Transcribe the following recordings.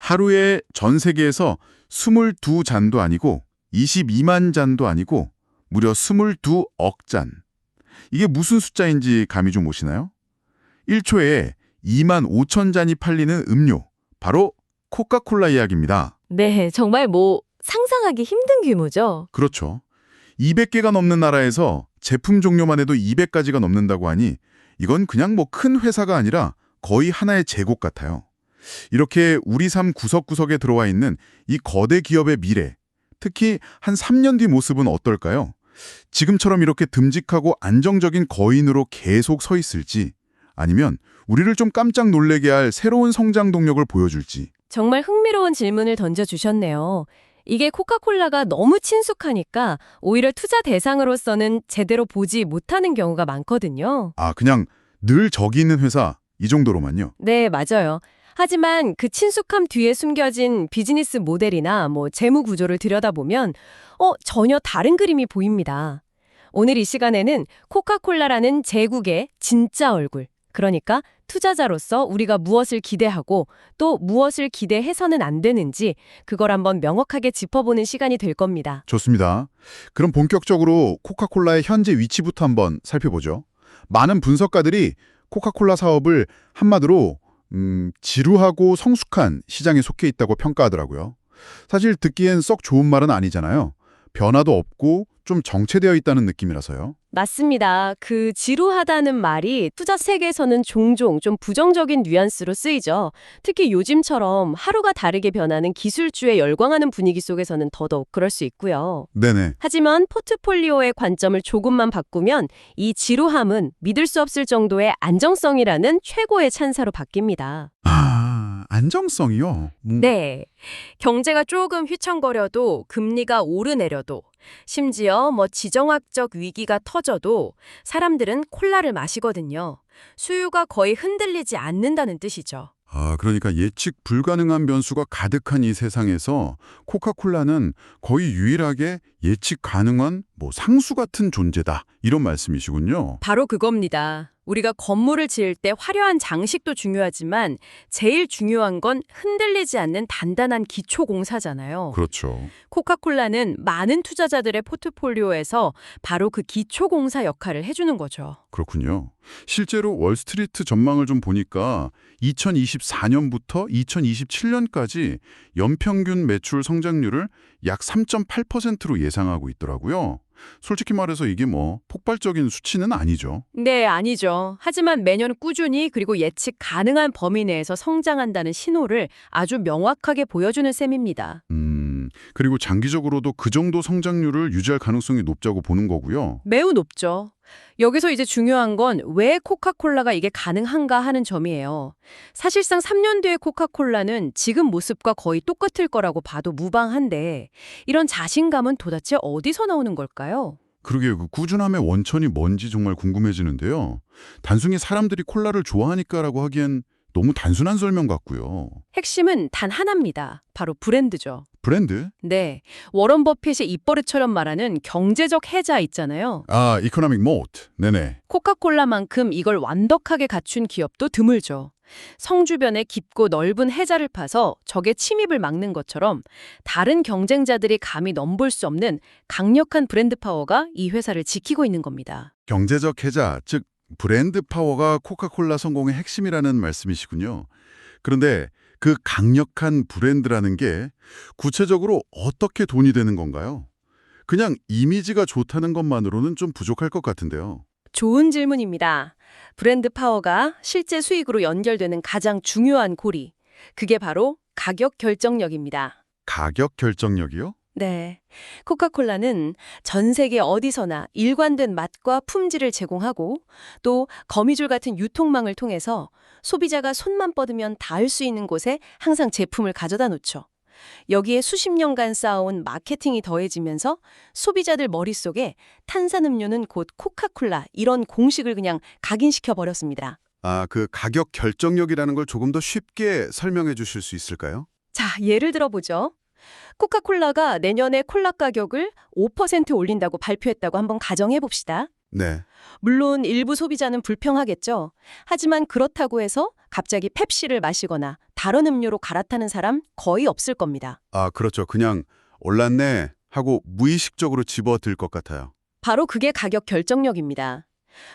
하루에 전 세계에서 22잔도 아니고 22만 잔도 아니고 무려 22억 잔. 이게 무슨 숫자인지 감이 좀 오시나요? 1초에 2만 5천 잔이 팔리는 음료, 바로 코카콜라 이야기입니다. 네, 정말 상상하기 힘든 규모죠. 그렇죠. 200개가 넘는 나라에서 제품 종류만 해도 200가지가 넘는다고 하니 이건 그냥 큰 회사가 아니라 거의 하나의 제국 같아요. 이렇게 우리 삶 구석구석에 들어와 있는 이 거대 기업의 미래, 특히 한 3년 뒤 모습은 어떨까요? 지금처럼 이렇게 듬직하고 안정적인 거인으로 계속 서 있을지, 아니면 우리를 좀 깜짝 놀래게 할 새로운 성장 동력을 보여줄지. 정말 흥미로운 질문을 던져주셨네요. 이게 코카콜라가 너무 친숙하니까 오히려 투자 대상으로서는 제대로 보지 못하는 경우가 많거든요. 그냥 늘 저기 있는 회사, 이 정도로만요? 네, 맞아요. 하지만 그 친숙함 뒤에 숨겨진 비즈니스 모델이나 재무 구조를 들여다보면 전혀 다른 그림이 보입니다. 오늘 이 시간에는 코카콜라라는 제국의 진짜 얼굴, 그러니까 투자자로서 우리가 무엇을 기대하고 또 무엇을 기대해서는 안 되는지 그걸 한번 명확하게 짚어보는 시간이 될 겁니다. 좋습니다. 그럼 본격적으로 코카콜라의 현재 위치부터 한번 살펴보죠. 많은 분석가들이 코카콜라 사업을 한마디로 지루하고 성숙한 시장에 속해 있다고 평가하더라고요. 사실 듣기엔 썩 좋은 말은 아니잖아요. 변화도 없고 좀 정체되어 있다는 느낌이라서요. 맞습니다. 그 지루하다는 말이 투자 세계에서는 종종 좀 부정적인 뉘앙스로 쓰이죠. 특히 요즘처럼 하루가 다르게 변하는 기술주에 열광하는 분위기 속에서는 더더욱 그럴 수 있고요. 네네. 하지만 포트폴리오의 관점을 조금만 바꾸면 이 지루함은 믿을 수 없을 정도의 안정성이라는 최고의 찬사로 바뀝니다. 안정성이요? 네. 경제가 조금 휘청거려도 금리가 오르내려도 심지어 지정학적 위기가 터져도 사람들은 콜라를 마시거든요. 수요가 거의 흔들리지 않는다는 뜻이죠. 그러니까 예측 불가능한 변수가 가득한 이 세상에서 코카콜라는 거의 유일하게 예측 가능한 상수 같은 존재다. 이런 말씀이시군요. 바로 그겁니다. 우리가 건물을 지을 때 화려한 장식도 중요하지만 제일 중요한 건 흔들리지 않는 단단한 기초 공사잖아요. 그렇죠. 코카콜라는 많은 투자자들의 포트폴리오에서 바로 그 기초 공사 역할을 해주는 거죠. 그렇군요. 실제로 월스트리트 전망을 좀 보니까 2024년부터 2027년까지 연평균 매출 성장률을 약 3.8%로 예상하고 있더라고요. 솔직히 말해서 이게 폭발적인 수치는 아니죠. 네, 아니죠. 하지만 매년 꾸준히 그리고 예측 가능한 범위 내에서 성장한다는 신호를 아주 명확하게 보여주는 셈입니다. 그리고 장기적으로도 그 정도 성장률을 유지할 가능성이 높다고 보는 거고요. 매우 높죠. 여기서 이제 중요한 건 왜 코카콜라가 이게 가능한가 하는 점이에요. 사실상 3년 뒤의 코카콜라는 지금 모습과 거의 똑같을 거라고 봐도 무방한데 이런 자신감은 도대체 어디서 나오는 걸까요? 그러게요. 그 꾸준함의 원천이 뭔지 정말 궁금해지는데요. 단순히 사람들이 콜라를 좋아하니까라고 하기엔 너무 단순한 설명 같고요. 핵심은 단 하나입니다. 바로 브랜드죠. 브랜드? 네, 워런 버핏의 입버릇처럼 말하는 경제적 해자 있잖아요. 이코노믹 모트. 네네. 코카콜라만큼 이걸 완벽하게 갖춘 기업도 드물죠. 성 주변에 깊고 넓은 해자를 파서 적의 침입을 막는 것처럼 다른 경쟁자들이 감히 넘볼 수 없는 강력한 브랜드 파워가 이 회사를 지키고 있는 겁니다. 경제적 해자, 즉 브랜드 파워가 코카콜라 성공의 핵심이라는 말씀이시군요. 그런데 그 강력한 브랜드라는 게 구체적으로 어떻게 돈이 되는 건가요? 그냥 이미지가 좋다는 것만으로는 좀 부족할 것 같은데요. 좋은 질문입니다. 브랜드 파워가 실제 수익으로 연결되는 가장 중요한 고리. 그게 바로 가격 결정력입니다. 가격 결정력이요? 네. 코카콜라는 전 세계 어디서나 일관된 맛과 품질을 제공하고 또 거미줄 같은 유통망을 통해서 소비자가 손만 뻗으면 닿을 수 있는 곳에 항상 제품을 가져다 놓죠. 여기에 수십 년간 쌓아온 마케팅이 더해지면서 소비자들 머릿속에 탄산음료는 곧 코카콜라 이런 공식을 그냥 각인시켜 버렸습니다. 그 가격 결정력이라는 걸 조금 더 쉽게 설명해 주실 수 있을까요? 자, 예를 들어보죠. 코카콜라가 내년에 콜라 가격을 5% 올린다고 발표했다고 한번 가정해 봅시다. 네. 물론 일부 소비자는 불평하겠죠. 하지만 그렇다고 해서 갑자기 펩시를 마시거나 다른 음료로 갈아타는 사람 거의 없을 겁니다. 아, 그렇죠. 그냥 올랐네 하고 무의식적으로 집어들 것 같아요. 바로 그게 가격 결정력입니다.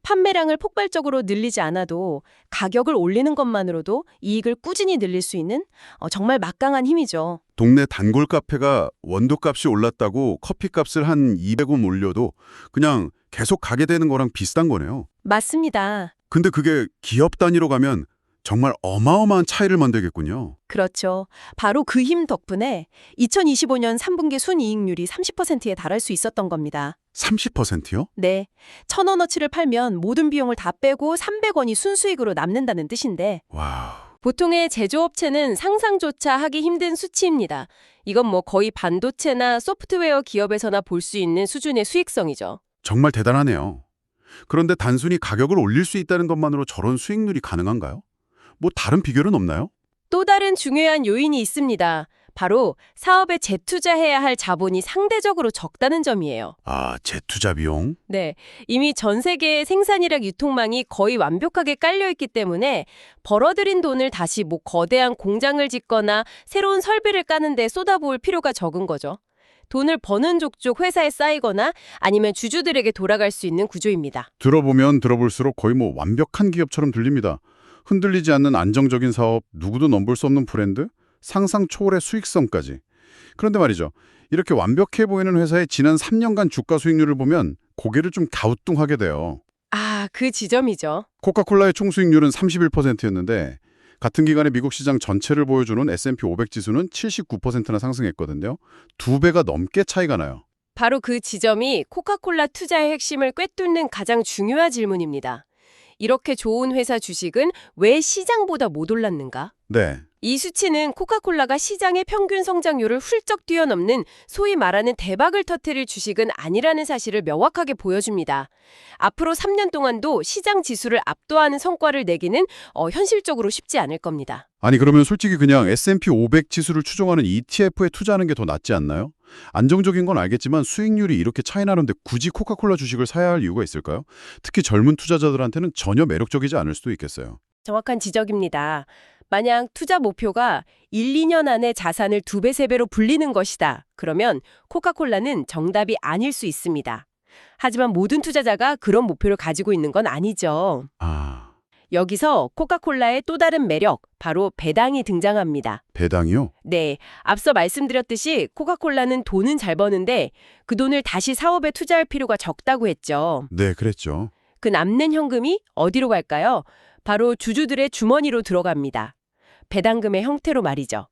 판매량을 폭발적으로 늘리지 않아도 가격을 올리는 것만으로도 이익을 꾸준히 늘릴 수 있는 정말 막강한 힘이죠. 동네 단골 카페가 원두값이 올랐다고 커피값을 한 200원 올려도 그냥 계속 가게 되는 거랑 비슷한 거네요. 맞습니다. 근데 그게 기업 단위로 가면 정말 어마어마한 차이를 만들겠군요. 그렇죠. 바로 그 힘 덕분에 2025년 3분기 순이익률이 30%에 달할 수 있었던 겁니다. 30%요? 네. 1,000원어치를 팔면 모든 비용을 다 빼고 300원이 순수익으로 남는다는 뜻인데 와우. 보통의 제조업체는 상상조차 하기 힘든 수치입니다. 이건 뭐 거의 반도체나 소프트웨어 기업에서나 볼 수 있는 수준의 수익성이죠. 정말 대단하네요. 그런데 단순히 가격을 올릴 수 있다는 것만으로 저런 수익률이 가능한가요? 뭐 다른 비결은 없나요? 또 다른 중요한 요인이 있습니다. 바로 사업에 재투자해야 할 자본이 상대적으로 적다는 점이에요. 아, 재투자 비용? 네, 이미 전 세계의 생산이랑 유통망이 거의 완벽하게 깔려있기 때문에 벌어들인 돈을 다시 뭐 거대한 공장을 짓거나 새로운 설비를 까는 데 쏟아부을 필요가 적은 거죠. 돈을 버는 족족 회사에 쌓이거나 아니면 주주들에게 돌아갈 수 있는 구조입니다. 들어보면 들어볼수록 거의 뭐 완벽한 기업처럼 들립니다. 흔들리지 않는 안정적인 사업, 누구도 넘볼 수 없는 브랜드, 상상 초월의 수익성까지. 그런데 말이죠. 이렇게 완벽해 보이는 회사의 지난 3년간 주가 수익률을 보면 고개를 좀 갸우뚱하게 돼요. 아, 그 지점이죠. 코카콜라의 총 수익률은 31%였는데 같은 기간에 미국 시장 전체를 보여주는 S&P 500 지수는 79%나 상승했거든요. 2배가 넘게 차이가 나요. 바로 그 지점이 코카콜라 투자의 핵심을 꿰뚫는 가장 중요한 질문입니다. 이렇게 좋은 회사 주식은 왜 시장보다 못 올랐는가? 네. 이 수치는 코카콜라가 시장의 평균 성장률을 훌쩍 뛰어넘는 소위 말하는 대박을 터뜨릴 주식은 아니라는 사실을 명확하게 보여줍니다. 앞으로 3년 동안도 시장 지수를 압도하는 성과를 내기는 현실적으로 쉽지 않을 겁니다. 아니 그러면 솔직히 그냥 S&P 500 지수를 추종하는 ETF에 투자하는 게 더 낫지 않나요? 안정적인 건 알겠지만 수익률이 이렇게 차이 나는데 굳이 코카콜라 주식을 사야 할 이유가 있을까요? 특히 젊은 투자자들한테는 전혀 매력적이지 않을 수도 있겠어요. 정확한 지적입니다. 만약 투자 목표가 1, 2년 안에 자산을 2배, 3배로 불리는 것이다. 그러면 코카콜라는 정답이 아닐 수 있습니다. 하지만 모든 투자자가 그런 목표를 가지고 있는 건 아니죠. 아, 여기서 코카콜라의 또 다른 매력, 바로 배당이 등장합니다. 배당이요? 네, 앞서 말씀드렸듯이 코카콜라는 돈은 잘 버는데 그 돈을 다시 사업에 투자할 필요가 적다고 했죠. 네, 그랬죠. 그 남는 현금이 어디로 갈까요? 바로 주주들의 주머니로 들어갑니다. 배당금의 형태로 말이죠.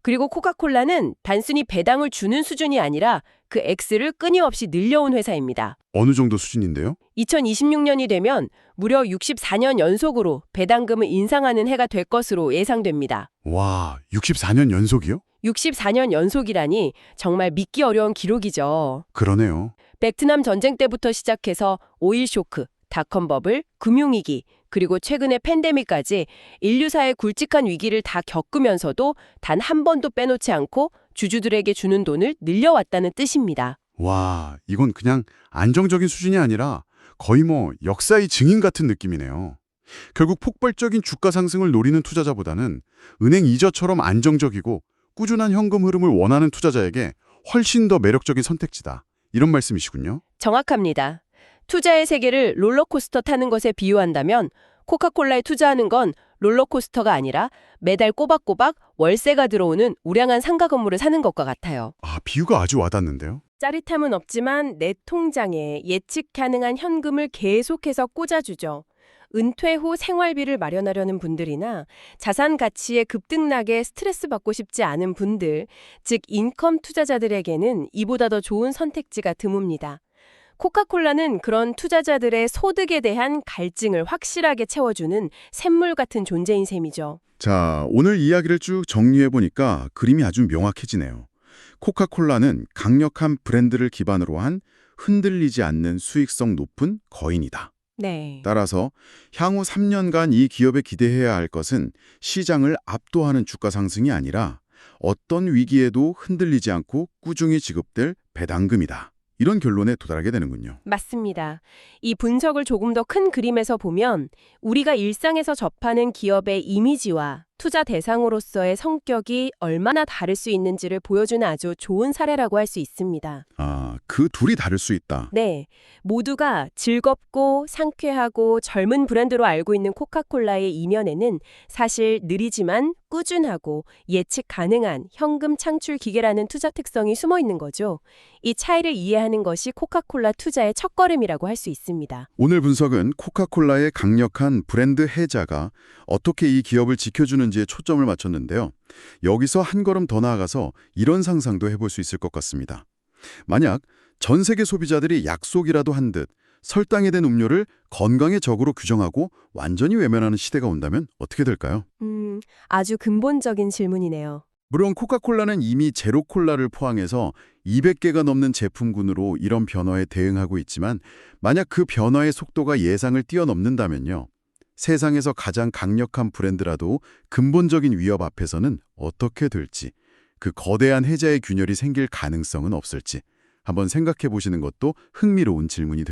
그리고 코카콜라는 단순히 배당을 주는 수준이 아니라 그 액수를 끊임없이 늘려온 회사입니다. 어느 정도 수준인데요? 2026년이 되면 무려 64년 연속으로 배당금을 인상하는 해가 될 것으로 예상됩니다. 와, 64년 연속이요? 64년 연속이라니 정말 믿기 어려운 기록이죠. 그러네요. 베트남 전쟁 때부터 시작해서 오일 쇼크, 닷컴 버블, 금융위기, 그리고 최근의 팬데믹까지 인류사의 굵직한 위기를 다 겪으면서도 단 한 번도 빼놓지 않고 주주들에게 주는 돈을 늘려왔다는 뜻입니다. 와, 이건 그냥 안정적인 수준이 아니라 거의 뭐 역사의 증인 같은 느낌이네요. 결국 폭발적인 주가 상승을 노리는 투자자보다는 은행 이자처럼 안정적이고 꾸준한 현금 흐름을 원하는 투자자에게 훨씬 더 매력적인 선택지다. 이런 말씀이시군요. 정확합니다. 투자의 세계를 롤러코스터 타는 것에 비유한다면 코카콜라에 투자하는 건 롤러코스터가 아니라 매달 꼬박꼬박 월세가 들어오는 우량한 상가 건물을 사는 것과 같아요. 아, 비유가 아주 와닿는데요. 짜릿함은 없지만 내 통장에 예측 가능한 현금을 계속해서 꽂아주죠. 은퇴 후 생활비를 마련하려는 분들이나 자산 가치에 급등나게 스트레스 받고 싶지 않은 분들, 즉 인컴 투자자들에게는 이보다 더 좋은 선택지가 드뭅니다. 코카콜라는 그런 투자자들의 소득에 대한 갈증을 확실하게 채워주는 샘물 같은 존재인 셈이죠. 자, 오늘 이야기를 쭉 정리해보니까 그림이 아주 명확해지네요. 코카콜라는 강력한 브랜드를 기반으로 한 흔들리지 않는 수익성 높은 거인이다. 네. 따라서 향후 3년간 이 기업에 기대해야 할 것은 시장을 압도하는 주가 상승이 아니라 어떤 위기에도 흔들리지 않고 꾸준히 지급될 배당금이다. 이런 결론에 도달하게 되는군요. 맞습니다. 이 분석을 조금 더 큰 그림에서 보면 우리가 일상에서 접하는 기업의 이미지와 투자 대상으로서의 성격이 얼마나 다를 수 있는지를 보여주는 아주 좋은 사례라고 할 수 있습니다. 아, 그 둘이 다를 수 있다. 네, 모두가 즐겁고 상쾌하고 젊은 브랜드로 알고 있는 코카콜라의 이면에는 사실 느리지만 꾸준하고 예측 가능한 현금 창출 기계라는 투자 특성이 숨어 있는 거죠. 이 차이를 이해하는 것이 코카콜라 투자의 첫걸음이라고 할 수 있습니다. 오늘 분석은 코카콜라의 강력한 브랜드 해자가 어떻게 이 기업을 지켜주는지에 초점을 맞췄는데요. 여기서 한 걸음 더 나아가서 이런 상상도 해볼 수 있을 것 같습니다. 만약 전 세계 소비자들이 약속이라도 한 듯 설탕에 된 음료를 건강의 적으로 규정하고 완전히 외면하는 시대가 온다면 어떻게 될까요? 아주 근본적인 질문이네요. 물론 코카콜라는 이미 제로콜라를 포항해서 200개가 넘는 제품군으로 이런 변화에 대응하고 있지만 만약 그 변화의 속도가 예상을 뛰어넘는다면요. 세상에서 가장 강력한 브랜드라도 근본적인 위협 앞에서는 어떻게 될지, 그 거대한 해자의 균열이 생길 가능성은 없을지 한번 생각해 보시는 것도 흥미로운 질문이 됩니다.